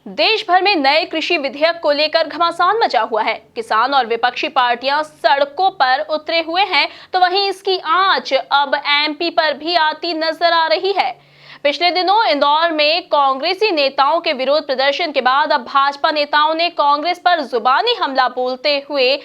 देश भर में नए कृषि विधेयक को लेकर घमासान मचा हुआ है। किसान और विपक्षी पार्टियां सड़कों पर उतरे हुए हैं, तो वहीं इसकी आंच अब एमपी पर भी आती नजर आ रही है। पिछले दिनों इंदौर में कांग्रेसी नेताओं के विरोध प्रदर्शन के बाद अब भाजपा नेताओं ने कांग्रेस पर जुबानी हमला बोलते हुए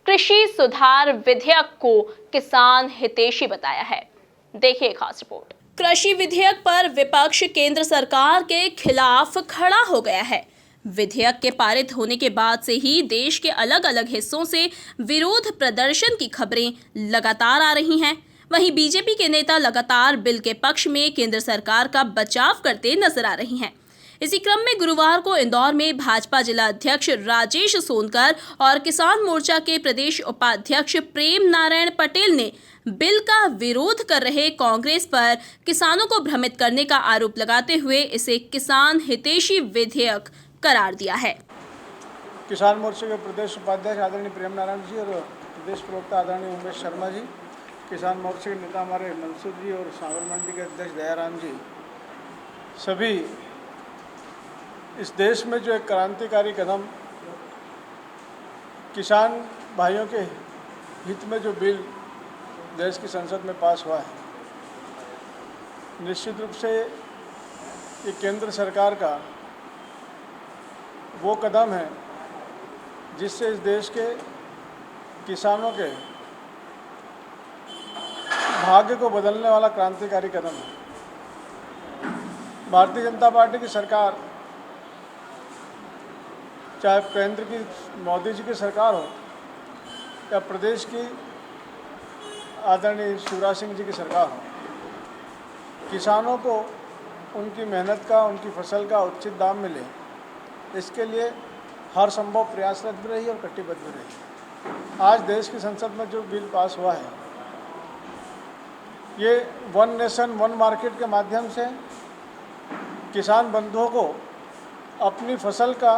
कृषि सुधार विधेयक को किसान हितैषी बताया है। देखिए खास रिपोर्ट। कृषि विधेयक पर विपक्ष केंद्र सरकार के खिलाफ खड़ा हो गया है। विधेयक के पारित होने के बाद से ही देश के अलग अलग हिस्सों से विरोध प्रदर्शन की खबरें लगातार आ रही हैं। वहीं बीजेपी के नेता लगातार बिल के पक्ष में केंद्र सरकार का बचाव करते नजर आ रही हैं। इसी क्रम में गुरुवार को इंदौर में भाजपा जिला अध्यक्ष राजेश सोनकर और किसान मोर्चा के प्रदेश उपाध्यक्ष प्रेम नारायण पटेल ने बिल का विरोध कर रहे कांग्रेस पर किसानों को भ्रमित करने का आरोप लगाते हुए इसे किसान हितैषी विधेयक करार दिया है। किसान मोर्चे के प्रदेश उपाध्यक्ष आदरणीय प्रेम नारायण जी और प्रदेश प्रवक्ता आदरणीय उमेश शर्मा जी, किसान मोर्चे के नेता हमारे मंसूर जी और सागर मंडी के अध्यक्ष दयाराम जी, सभी इस देश में जो एक क्रांतिकारी कदम किसान भाइयों के हित में जो बिल देश की संसद में पास हुआ है, निश्चित रूप से ये केंद्र सरकार का वो कदम है जिससे इस देश के किसानों के भाग्य को बदलने वाला क्रांतिकारी कदम है। भारतीय जनता पार्टी की सरकार, चाहे केंद्र की मोदी जी की सरकार हो या प्रदेश की आदरणीय शिवराज सिंह जी की सरकार हो, किसानों को उनकी मेहनत का, उनकी फसल का उचित दाम मिले, इसके लिए हर संभव प्रयासरत भी रही और कटिबद्ध भी रही। आज देश की संसद में जो बिल पास हुआ है, ये वन नेशन वन मार्केट के माध्यम से किसान बंधुओं को अपनी फसल का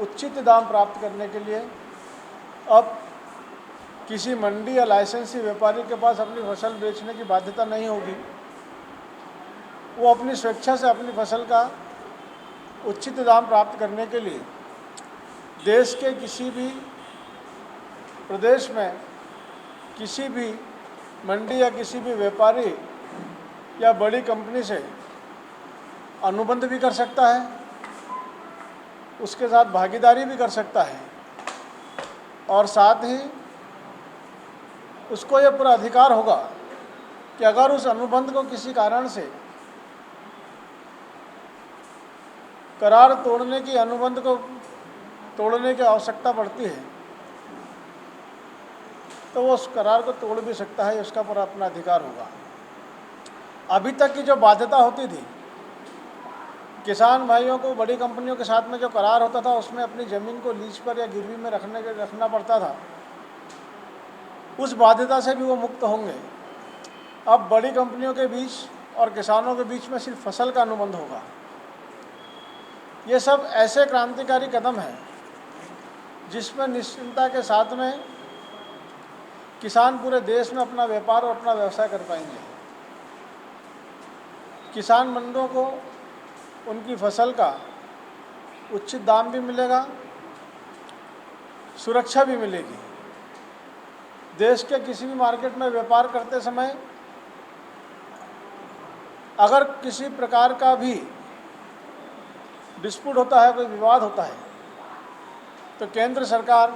उचित दाम प्राप्त करने के लिए अब किसी मंडी या लाइसेंसी व्यापारी के पास अपनी फसल बेचने की बाध्यता नहीं होगी। वो अपनी स्वेच्छा से अपनी फसल का उचित दाम प्राप्त करने के लिए देश के किसी भी प्रदेश में किसी भी मंडी या किसी भी व्यापारी या बड़ी कंपनी से अनुबंध भी कर सकता है, उसके साथ भागीदारी भी कर सकता है और साथ ही उसको यह पूरा अधिकार होगा कि अगर उस अनुबंध को किसी कारण से करार तोड़ने की, अनुबंध को तोड़ने की आवश्यकता पड़ती है तो वो उस करार को तोड़ भी सकता है, उसका पूरा अपना अधिकार होगा। अभी तक की जो बाध्यता होती थी, किसान भाइयों को बड़ी कंपनियों के साथ में जो करार होता था उसमें अपनी ज़मीन को लीज पर या गिरवी में रखना पड़ता था, उस बाध्यता से भी वो मुक्त होंगे। अब बड़ी कंपनियों के बीच और किसानों के बीच में सिर्फ फसल का अनुबंध होगा। ये सब ऐसे क्रांतिकारी कदम हैं जिसमें निश्चिंतता के साथ में किसान पूरे देश में अपना व्यापार और अपना व्यवसाय कर पाएंगे। किसान मंडियों को उनकी फसल का उचित दाम भी मिलेगा, सुरक्षा भी मिलेगी। देश के किसी भी मार्केट में व्यापार करते समय अगर किसी प्रकार का भी डिस्प्यूट होता है, कोई विवाद होता है, तो केंद्र सरकार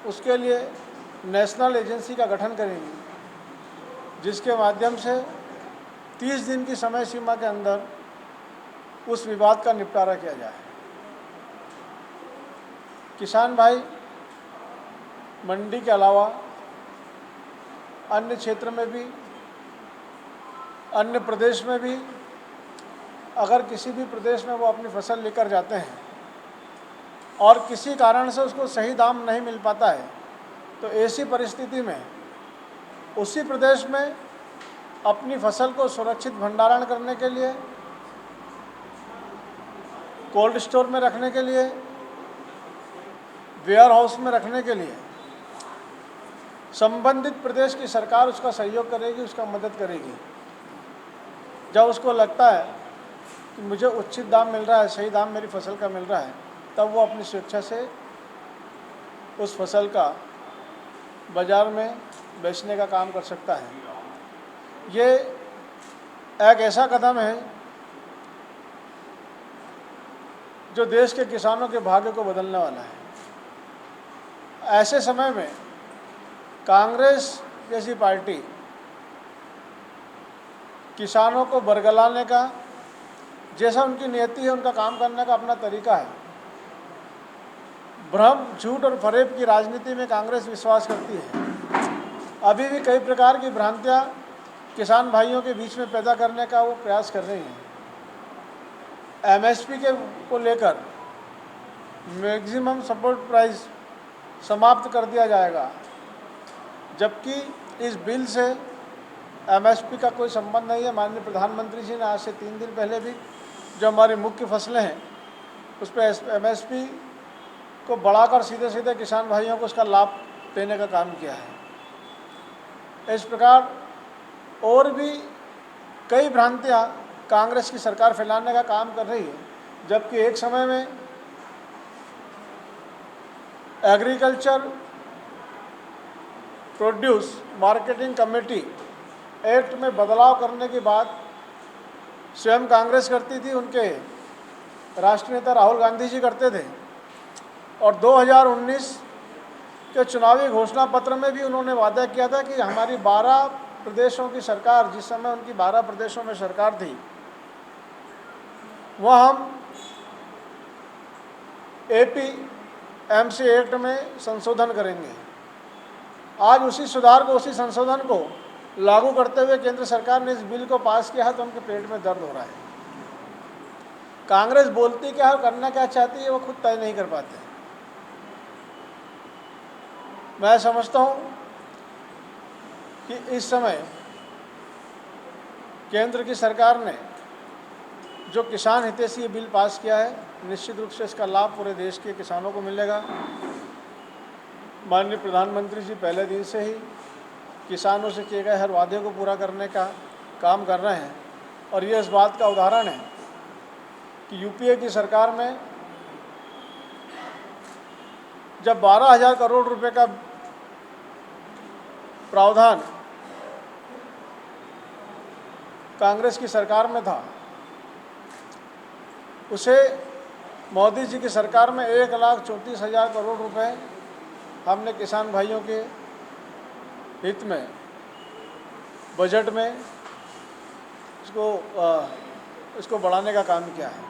उसके लिए नेशनल एजेंसी का गठन करेगी, जिसके माध्यम से 30 दिन की समय सीमा के अंदर उस विवाद का निपटारा किया जाए। किसान भाई मंडी के अलावा अन्य क्षेत्र में भी, अन्य प्रदेश में भी, अगर किसी भी प्रदेश में वो अपनी फसल लेकर जाते हैं और किसी कारण से उसको सही दाम नहीं मिल पाता है, तो ऐसी परिस्थिति में उसी प्रदेश में अपनी फसल को सुरक्षित भंडारण करने के लिए, कोल्ड स्टोर में रखने के लिए, वेयर हाउस में रखने के लिए संबंधित प्रदेश की सरकार उसका सहयोग करेगी, उसका मदद करेगी। जब उसको लगता है कि मुझे उचित दाम मिल रहा है, सही दाम मेरी फसल का मिल रहा है, तब वो अपनी स्वेच्छा से उस फसल का बाज़ार में बेचने का काम कर सकता है। ये एक ऐसा कदम है जो देश के किसानों के भाग्य को बदलने वाला है। ऐसे समय में कांग्रेस जैसी पार्टी किसानों को बरगलाने का, जैसा उनकी नियति है, उनका काम करने का अपना तरीका है। भ्रम, झूठ और फरेब की राजनीति में कांग्रेस विश्वास करती है। अभी भी कई प्रकार की भ्रांतियां किसान भाइयों के बीच में पैदा करने का वो प्रयास कर रही हैं। एमएसपी को लेकर मैक्सिमम सपोर्ट प्राइस समाप्त कर दिया जाएगा, जबकि इस बिल से एमएसपी का कोई संबंध नहीं है। माननीय प्रधानमंत्री जी ने आज से 3 दिन पहले भी जो हमारी मुख्य फसलें हैं उस पर एमएसपी को बढ़ाकर सीधे सीधे किसान भाइयों को उसका लाभ देने का काम किया है। इस प्रकार और भी कई भ्रांतियां कांग्रेस की सरकार फैलाने का काम कर रही है, जबकि एक समय में agriculture produce marketing committee act में बदलाव करने की बात स्वयं कांग्रेस करती थी, उनके राष्ट्रीय नेता राहुल गांधी जी करते थे। और 2019 के चुनावी घोषणा पत्र में भी उन्होंने वादा किया था कि हमारी 12 प्रदेशों की सरकार, जिस समय उनकी 12 प्रदेशों में सरकार थी, वह हम APMC एक्ट में संशोधन करेंगे। आज उसी सुधार को, उसी संशोधन को लागू करते हुए केंद्र सरकार ने इस बिल को पास किया है, तो उनके पेट में दर्द हो रहा है। कांग्रेस बोलती क्या है और करना क्या चाहती है वो खुद तय नहीं कर पाते। मैं समझता हूँ कि इस समय केंद्र की सरकार ने जो किसान हितैषी बिल पास किया है, निश्चित रूप से इसका लाभ पूरे देश के किसानों को मिलेगा। माननीय प्रधानमंत्री जी पहले दिन से ही किसानों से किए गए हर वादे को पूरा करने का काम कर रहे हैं, और ये इस बात का उदाहरण है कि यूपीए की सरकार में जब 12,000 करोड़ रुपए का प्रावधान कांग्रेस की सरकार में था, उसे मोदी जी की सरकार में 1,34,000 करोड़ रुपए हमने किसान भाइयों के हित में बजट में इसको बढ़ाने का काम किया है।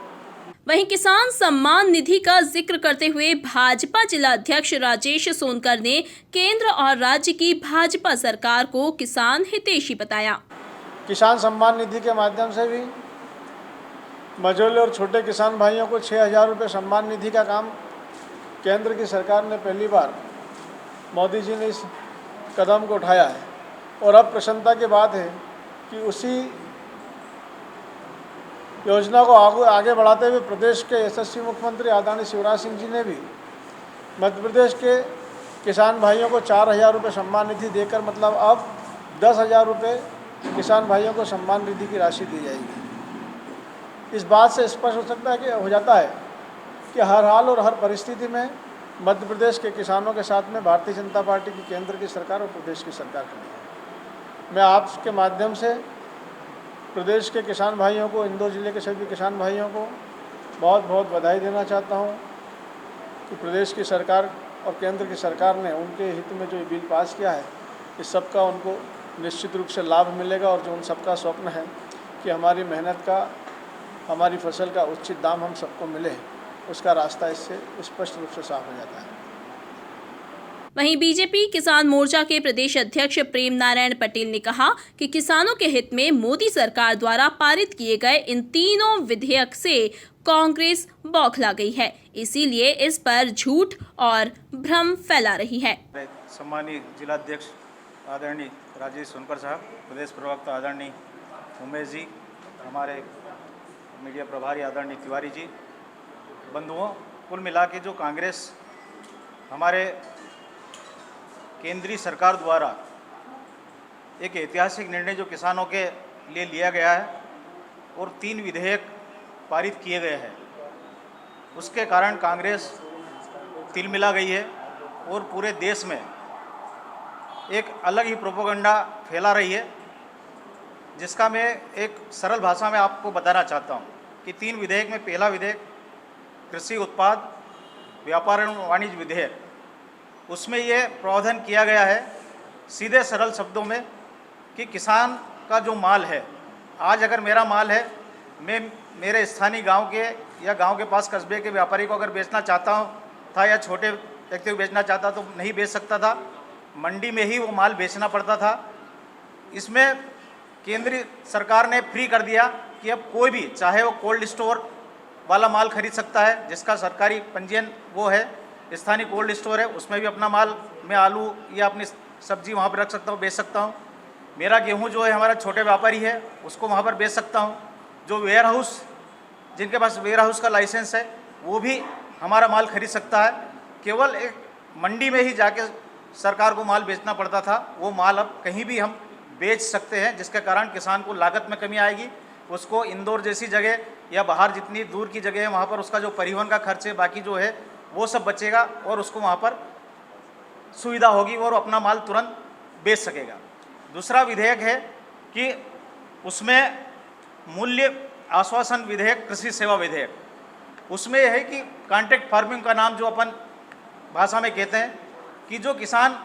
वहीं किसान सम्मान निधि का जिक्र करते हुए भाजपा जिला अध्यक्ष राजेश सोनकर ने केंद्र और राज्य की भाजपा सरकार को किसान हितैषी बताया। किसान सम्मान निधि के माध्यम से भी मझोले और छोटे किसान भाइयों को 6,000 रुपये सम्मान निधि का काम केंद्र की सरकार ने पहली बार, मोदी जी ने इस कदम को उठाया है। और अब प्रसन्नता की बात है कि उसी योजना को आगे बढ़ाते हुए प्रदेश के यशस्वी मुख्यमंत्री आदरणीय शिवराज सिंह जी ने भी मध्य प्रदेश के किसान भाइयों को 4,000 रुपये सम्मान निधि देकर, मतलब अब 10,000 रुपये किसान भाइयों को सम्मान निधि की राशि दी जाएगी। इस बात से स्पष्ट हो जाता है कि हर हाल और हर परिस्थिति में मध्य प्रदेश के किसानों के साथ में भारतीय जनता पार्टी की केंद्र की सरकार और प्रदेश की सरकार खड़ी है। मैं आपके माध्यम से प्रदेश के किसान भाइयों को, इंदौर जिले के सभी किसान भाइयों को बहुत बहुत बधाई देना चाहता हूं कि प्रदेश की सरकार और केंद्र की सरकार ने उनके हित में जो ये बिल पास किया है, इस सबका उनको निश्चित रूप से लाभ मिलेगा। और जो उन सबका स्वप्न है कि हमारी मेहनत का, हमारी फसल का उचित दाम हम सबको मिले, उसका रास्ता इससे स्पष्ट रूप से साफ हो जाता है। वहीं बीजेपी किसान मोर्चा के प्रदेश अध्यक्ष प्रेम नारायण पटेल ने कहा कि किसानों के हित में मोदी सरकार द्वारा पारित किए गए इन तीनों विधेयक से कांग्रेस बौखला गई है, इसीलिए इस पर झूठ और भ्रम फैला रही है। सम्मानीय जिला अध्यक्ष आदरणीय राजेश सोनकर साहब, प्रदेश प्रवक्ता आदरणीय उमेश जी, हमारे मीडिया प्रभारी आदरणीय तिवारी जी, बंधुओं, कुल मिला के जो कांग्रेस हमारे केंद्रीय सरकार द्वारा एक ऐतिहासिक निर्णय जो किसानों के लिए लिया गया है और 3 विधेयक पारित किए गए हैं, उसके कारण कांग्रेस तिलमिला गई है और पूरे देश में एक अलग ही प्रोपेगेंडा फैला रही है, जिसका मैं एक सरल भाषा में आपको बताना चाहता हूँ कि 3 विधेयक में पहला विधेयक कृषि उत्पाद व्यापार एवं वाणिज्य विधेयक, उसमें ये प्रावधान किया गया है सीधे सरल शब्दों में कि किसान का जो माल है, आज अगर मेरा माल है, मैं मेरे स्थानीय गांव के या गांव के पास कस्बे के व्यापारी को अगर बेचना चाहता हूं था या छोटे व्यक्ति को बेचना चाहता तो नहीं बेच सकता था, मंडी में ही वो माल बेचना पड़ता था। इसमें केंद्रीय सरकार ने फ्री कर दिया कि अब कोई भी चाहे वो कोल्ड स्टोर वाला माल खरीद सकता है, जिसका सरकारी पंजीयन वो है, स्थानीय कोल्ड स्टोर है, उसमें भी अपना माल, मैं आलू या अपनी सब्जी वहाँ पर रख सकता हूँ, बेच सकता हूँ। मेरा गेहूँ जो है हमारा छोटे व्यापारी है, उसको वहाँ पर बेच सकता हूँ। जो वेयर हाउस, जिनके पास वेयर हाउस का लाइसेंस है, वो भी हमारा माल खरीद सकता है। केवल एक मंडी में ही जाके सरकार को माल बेचना पड़ता था, वो माल अब कहीं भी हम बेच सकते हैं, जिसके कारण किसान को लागत में कमी आएगी। उसको इंदौर जैसी जगह या बाहर जितनी दूर की जगह है वहाँ पर उसका जो परिवहन का खर्च है, बाकी जो है वो सब बचेगा और उसको वहाँ पर सुविधा होगी और अपना माल तुरंत बेच सकेगा। दूसरा विधेयक है कि उसमें मूल्य आश्वासन विधेयक, कृषि सेवा विधेयक, उसमें यह है कि कॉन्ट्रैक्ट फार्मिंग का नाम जो अपन भाषा में कहते हैं कि जो किसान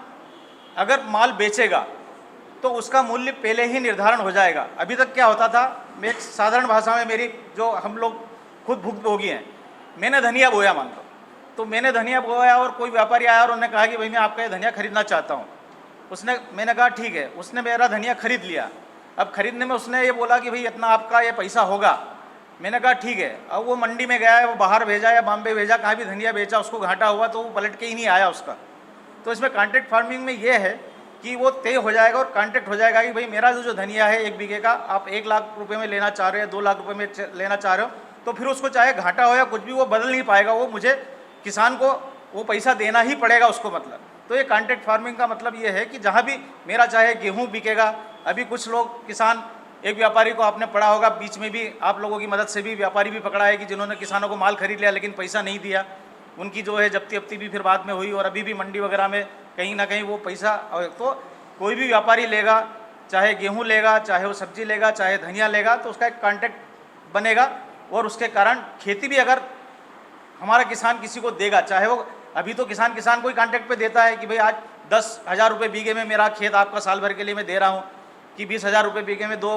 अगर माल बेचेगा तो उसका मूल्य पहले ही निर्धारण हो जाएगा। अभी तक क्या होता था, मैं एक साधारण भाषा में, मेरी जो हम लोग खुद भुक्तभोगी हैं, मैंने धनिया बोया मान लो, तो मैंने धनिया बोया और कोई व्यापारी आया और उन्होंने कहा कि भाई मैं आपका ये धनिया खरीदना चाहता हूँ। मैंने कहा ठीक है, उसने मेरा धनिया खरीद लिया। अब खरीदने में उसने ये बोला कि भाई इतना आपका ये पैसा होगा। मैंने कहा ठीक है। अब वो मंडी में गया है, वो बाहर भेजा या बॉम्बे भेजा, कहाँ भी धनिया बेचा, उसको घाटा हुआ तो वो पलट के ही नहीं आया उसका। तो इसमें कॉन्ट्रैक्ट फार्मिंग में ये है कि वो तय हो जाएगा और कॉन्ट्रैक्ट हो जाएगा कि भाई मेरा जो धनिया है 1 बीघे का आप 1 लाख रुपए में लेना चाह रहे हो, 2 लाख रुपए में लेना चाह रहे हो, तो फिर उसको चाहे घाटा हो या कुछ भी वो बदल नहीं पाएगा, वो मुझे किसान को वो पैसा देना ही पड़ेगा उसको। मतलब तो ये कॉन्ट्रैक्ट फार्मिंग का मतलब ये है कि जहाँ भी मेरा चाहे गेहूँ बिकेगा, अभी कुछ लोग किसान, एक व्यापारी को आपने पढ़ा होगा, बीच में भी आप लोगों की मदद से भी व्यापारी भी पकड़ा है कि जिन्होंने किसानों को माल खरीद लिया लेकिन पैसा नहीं दिया, उनकी जो है जब्ती भी फिर बाद में हुई और अभी भी मंडी वगैरह में कहीं ना कहीं वो पैसा। तो कोई भी व्यापारी लेगा, चाहे गेहूँ लेगा, चाहे वो सब्जी लेगा, चाहे धनिया लेगा, तो उसका एक कॉन्ट्रैक्ट बनेगा और उसके कारण खेती भी अगर हमारा किसान किसी को देगा, चाहे वो अभी तो किसान को ही कॉन्ट्रैक्ट पे देता है कि भाई आज 10,000 रुपये बीघे में मेरा खेत आपका साल भर के लिए मैं दे रहा हूँ, कि 20,000 रुपये बीघे में 2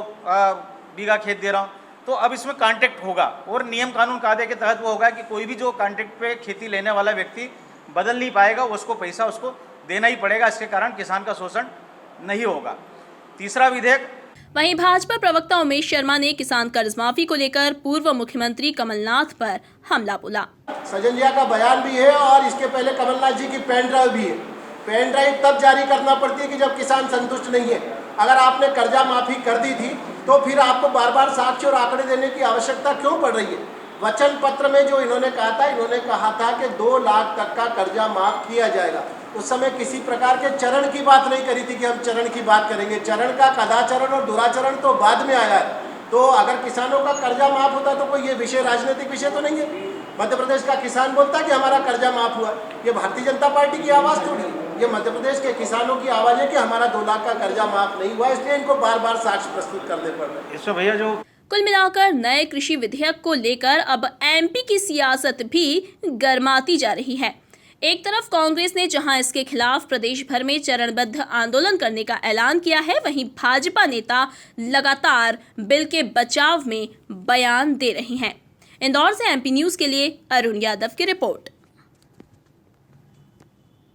बीघा खेत दे रहा हूँ। तो अब इसमें कॉन्ट्रैक्ट होगा और नियम कानून कायदे के तहत वो होगा कि कोई भी जो कॉन्ट्रैक्ट पे खेती लेने वाला व्यक्ति बदल नहीं पाएगा, उसको पैसा उसको देना ही पड़ेगा। इसके कारण किसान का शोषण नहीं होगा। तीसरा विधेयक। वहीं भाजपा प्रवक्ता उमेश शर्मा ने किसान कर्ज माफी को लेकर पूर्व मुख्यमंत्री कमलनाथ पर हमला बोला। सजलिया का बयान भी है और इसके पहले कमलनाथ जी की पेन ड्राइव भी है। पेन ड्राइव तब जारी करना पड़ती है कि जब किसान संतुष्ट नहीं है। अगर आपने कर्जा माफी कर दी थी तो फिर आपको बार बार साक्ष्य और आंकड़े देने की आवश्यकता क्यों पड़ रही है? वचन पत्र में जो इन्होंने कहा था कि 2 लाख तक का कर्जा माफ किया जाएगा। उस समय किसी प्रकार के चरण की बात नहीं करी थी कि हम चरण की बात करेंगे। चरण का कदाचरण और दुराचरण तो बाद में आया है। तो अगर किसानों का कर्जा माफ होता तो कोई ये विषय राजनीतिक विषय तो नहीं है। मध्य प्रदेश का किसान बोलता कि हमारा कर्जा माफ हुआ, ये भारतीय जनता पार्टी की आवाज़ थोड़ी, ये मध्य प्रदेश के किसानों की आवाज़ है कि हमारा 2 लाख का कर्जा माफ नहीं हुआ, इसलिए इनको बार बार साक्ष्य प्रस्तुत करने पड़ रहे हैं। इसमें भैया जो कुल मिलाकर नए कृषि विधेयक को लेकर अब एमपी की सियासत भी गर्माती जा रही है। एक तरफ कांग्रेस ने जहां इसके खिलाफ प्रदेश भर में चरणबद्ध आंदोलन करने का ऐलान किया है, वहीं भाजपा नेता लगातार बिल के बचाव में बयान दे रहे हैं। इंदौर से एमपी न्यूज़ के लिए अरुण यादव की रिपोर्ट।